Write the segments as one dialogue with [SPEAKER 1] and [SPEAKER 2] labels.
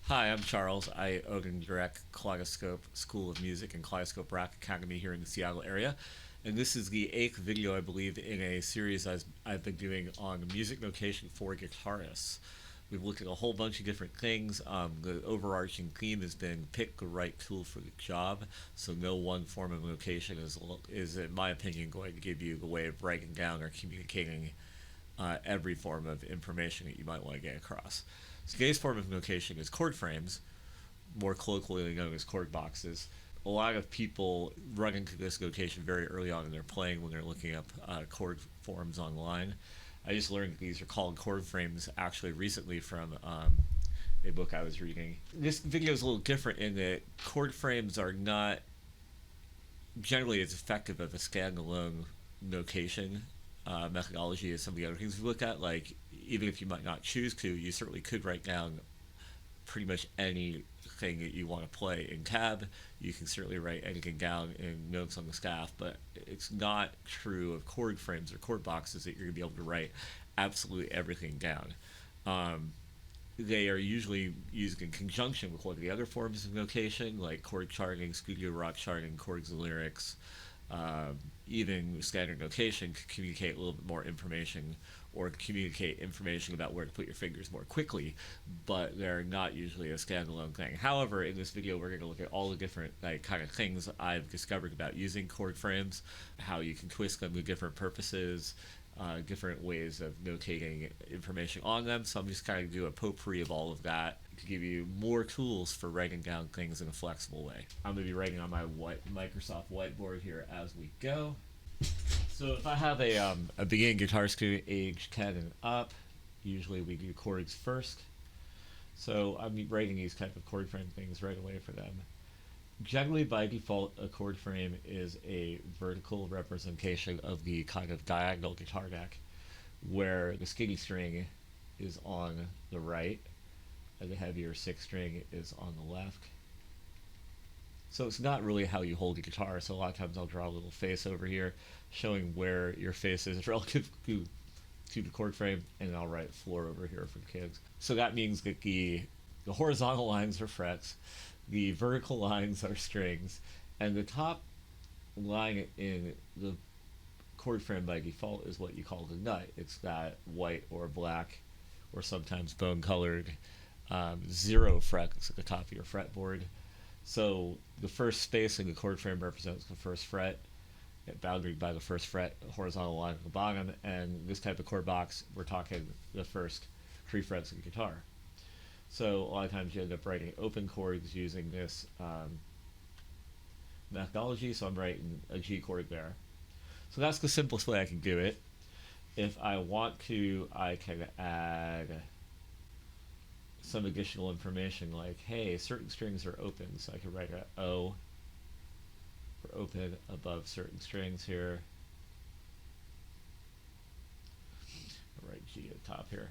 [SPEAKER 1] Hi, I'm Charles. I own and direct Kaleidoscope School of Music and Kaleidoscope Rock Academy here in the Seattle area. And this is the 8th video, I believe, in a series I've been doing on music notation for guitarists. We've looked at a whole bunch of different things. The overarching theme has been pick the right tool for the job. So no one form of notation is in my opinion, going to give you the way of writing down or communicating every form of information that you might want to get across. So today's form of notation is chord frames, more colloquially known as chord boxes. A lot of people run into this notation very early on in their playing when they're looking up chord forms online. I just learned that these are called chord frames actually recently from a book I was reading. This video is a little different in that chord frames are not generally as effective of a standalone notation methodology as some of the other things we look at. Like, even if you might not choose to, you certainly could write down pretty much anything that you want to play in tab. You can certainly write anything down in notes on the staff, but it's not true of chord frames or chord boxes that you're going to be able to write absolutely everything down. They are usually used in conjunction with one of the other forms of notation, like chord charting, studio rock charting, chords and lyrics. Even standard notation can communicate a little bit more information or communicate information about where to put your fingers more quickly, but they're not usually a standalone thing. However, in this video, we're going to look at all the different kind of things I've discovered about using chord frames, how you can twist them to different purposes, different ways of notating information on them. So I'm just kind of do a potpourri of all of that to give you more tools for writing down things in a flexible way. I'm going to be writing on my Microsoft whiteboard here as we go. So if I have a beginning guitar student age 10 and up, usually we do chords first. So I'm writing these type of chord frame things right away for them. Generally, by default, a chord frame is a vertical representation of the kind of diagonal guitar neck, where the skinny string is on the right and the heavier sixth string is on the left. So it's not really how you hold a guitar. So a lot of times I'll draw a little face over here showing where your face is relative to the chord frame, and I'll write floor over here for the kids. So that means that the horizontal lines are frets, the vertical lines are strings, and the top line in the chord frame by default is what you call the nut. It's that white or black or sometimes bone colored 0 frets at the top of your fretboard. So the first space in the chord frame represents the first fret, boundaried by the first fret, horizontal line at the bottom, and this type of chord box, we're talking the first 3 frets of the guitar. So a lot of times you end up writing open chords using this methodology, so I'm writing a G chord there. So that's the simplest way I can do it. If I want to, I can add some additional information like, hey, certain strings are open, so I can write an O for open above certain strings here. I'll write G at the top here.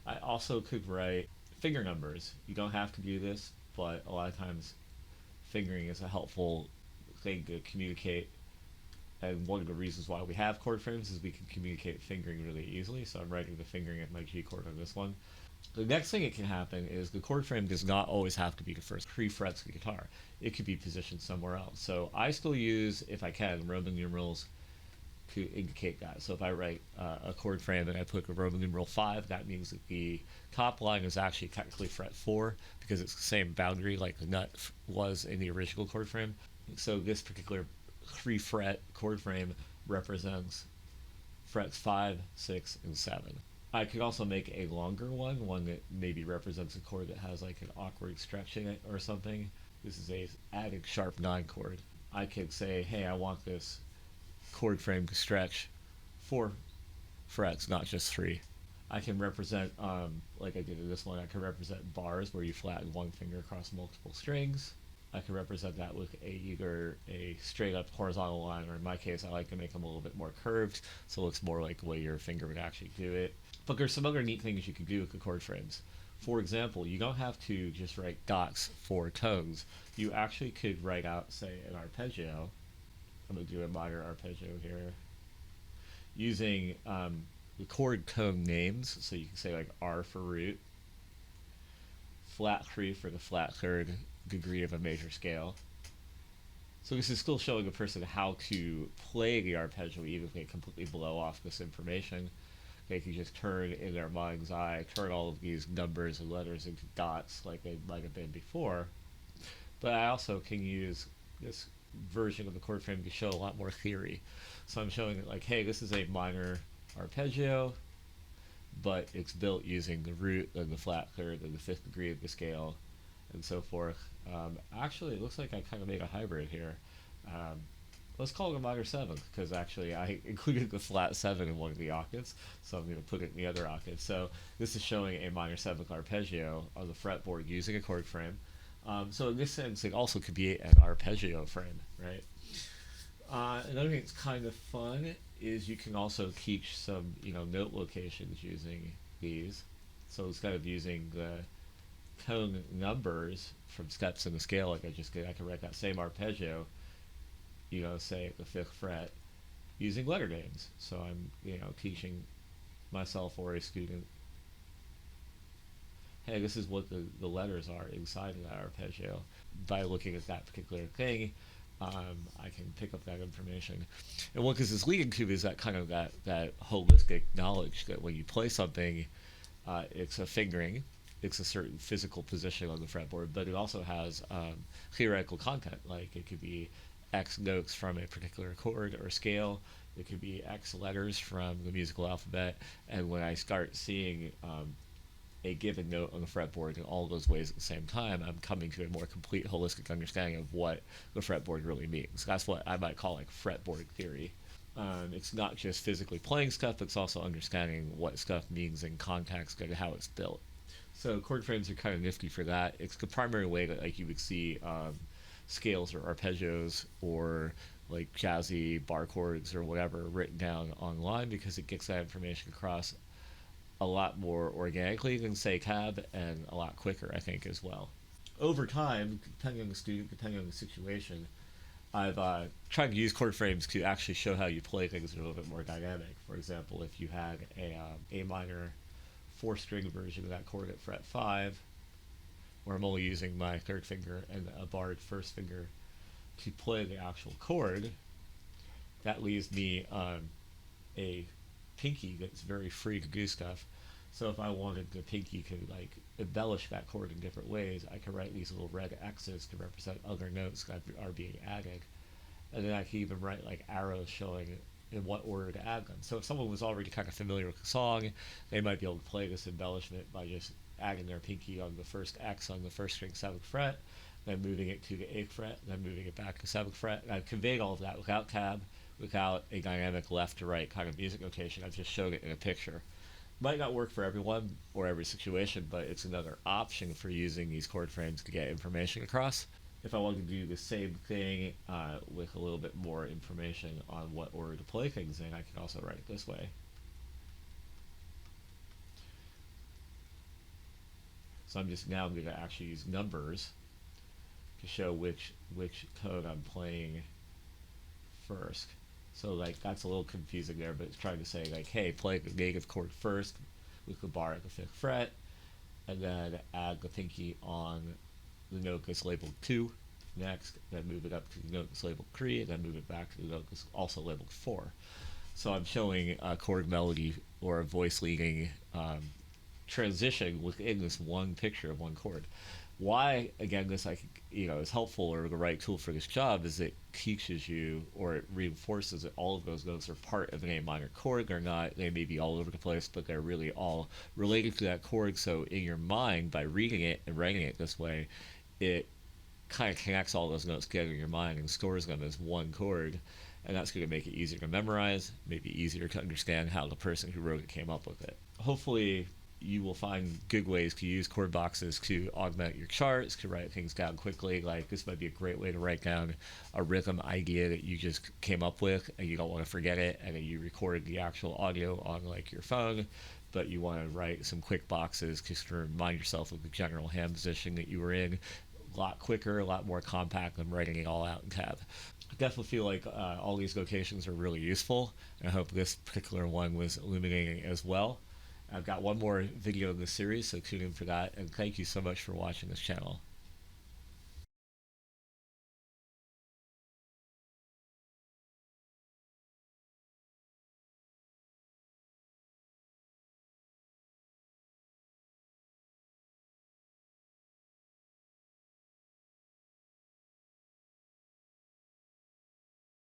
[SPEAKER 1] I also could write finger numbers. You don't have to do this, but a lot of times fingering is a helpful thing to communicate. And one of the reasons why we have chord frames is we can communicate fingering really easily. So I'm writing the fingering of my G chord on this one. The next thing that can happen is the chord frame does not always have to be the first 3 frets of the guitar. It could be positioned somewhere else. So I still use, if I can, Roman numerals to indicate that. So if I write a chord frame and I put a Roman numeral 5, that means that the top line is actually technically fret 4 because it's the same boundary like the nut was in the original chord frame. So this particular 3 fret chord frame represents frets 5, 6, and 7. I could also make a longer one that maybe represents a chord that has like an awkward stretch in it or something. This is a added sharp 9 chord. I could say, hey, I want this chord frame to stretch 4 frets, not just 3. I can represent, like I did in this one, I can represent bars where you flatten one finger across multiple strings. I can represent that with either a straight up horizontal line, or in my case, I like to make them a little bit more curved, so it looks more like the way your finger would actually do it. But there's some other neat things you can do with the chord frames. For example, you don't have to just write dots for tones. You actually could write out, say, an arpeggio. I'm going to do a minor arpeggio here. Using the chord tone names, so you can say like R for root, flat 3 for the flat third degree of a major scale. So this is still showing a person how to play the arpeggio even if they completely blow off this information. They can just turn in their mind's eye, turn all of these numbers and letters into dots like they might have been before. But I also can use this version of the chord frame to show a lot more theory. So I'm showing it like, hey, this is a minor arpeggio, but it's built using the root and the flat third and the fifth degree of the scale and so forth. Actually, it looks like I kind of made a hybrid here. Let's call it a minor seventh, because actually I included the flat 7 in one of the octaves, so I'm going to put it in the other octave. So this is showing a minor 7th arpeggio on the fretboard using a chord frame. So in this sense, it also could be an arpeggio frame, right? Another thing that's kind of fun is you can also teach some, note locations using these. So instead of using the tone numbers from steps in the scale like I just did, I can write that same arpeggio, say at the 5th fret, using letter names. So I'm, teaching myself or a student, hey, this is what the letters are inside of that arpeggio. By looking at that particular thing, I can pick up that information. And what this is leading to is that kind of that holistic knowledge that when you play something, it's a fingering, it's a certain physical position on the fretboard, but it also has theoretical content. Like it could be X notes from a particular chord or scale. It could be X letters from the musical alphabet. And when I start seeing a given note on the fretboard in all those ways at the same time, I'm coming to a more complete holistic understanding of what the fretboard really means. That's what I might call like fretboard theory. It's not just physically playing stuff, it's also understanding what stuff means in context and how it's built. So chord frames are kind of nifty for that. It's the primary way that like you would see scales or arpeggios or like jazzy bar chords or whatever written down online, because it gets that information across a lot more organically than say tab, and a lot quicker, I think, as well. Over time, depending on the student, depending on the situation, I've tried to use chord frames to actually show how you play things that are a little bit more dynamic. For example, if you had a minor 4-string version of that chord at fret 5, where I'm only using my 3rd finger and a barred 1st finger to play the actual chord, that leaves me a pinky that's very free to do stuff. So if I wanted the pinky to like embellish that chord in different ways, I could write these little red X's to represent other notes that are being added. And then I could even write like arrows showing in what order to add them. So if someone was already kind of familiar with the song, they might be able to play this embellishment by just adding their pinky on the first X on the 1st string 7th fret, then moving it to the 8th fret, then moving it back to 7th fret. And I've conveyed all of that without tab, without a dynamic left to right kind of music notation. I've just showed it in a picture. Might not work for everyone or every situation, but it's another option for using these chord frames to get information across. If I wanted to do the same thing with a little bit more information on what order to play things in, I can also write it this way. So I'm going to actually use numbers to show which tone I'm playing first. So like that's a little confusing there, but it's trying to say like, hey, play the native chord first with the bar at the 5th fret, and then add the pinky on the note that's labeled 2 next, then move it up to the note that's labeled 3, and then move it back to the note that's also labeled 4. So I'm showing a chord melody or a voice leading transition within this one picture of one chord. Why, again, this is helpful or the right tool for this job is it teaches you or it reinforces that all of those notes are part of an A minor chord. They may be all over the place, but they're really all related to that chord. So in your mind, by reading it and writing it this way, it kind of connects all those notes together in your mind and stores them as one chord. And that's going to make it easier to memorize, maybe easier to understand how the person who wrote it came up with it. Hopefully, you will find good ways to use chord boxes to augment your charts, to write things down quickly. Like this might be a great way to write down a rhythm idea that you just came up with and you don't want to forget it, and then you record the actual audio on like your phone, but you want to write some quick boxes just to remind yourself of the general hand position that you were in. A lot quicker, a lot more compact than writing it all out in tab. I definitely feel like all these locations are really useful, and I hope this particular one was illuminating as well. I've got one more video in the series, so tune in for that. And thank you so much for watching this channel.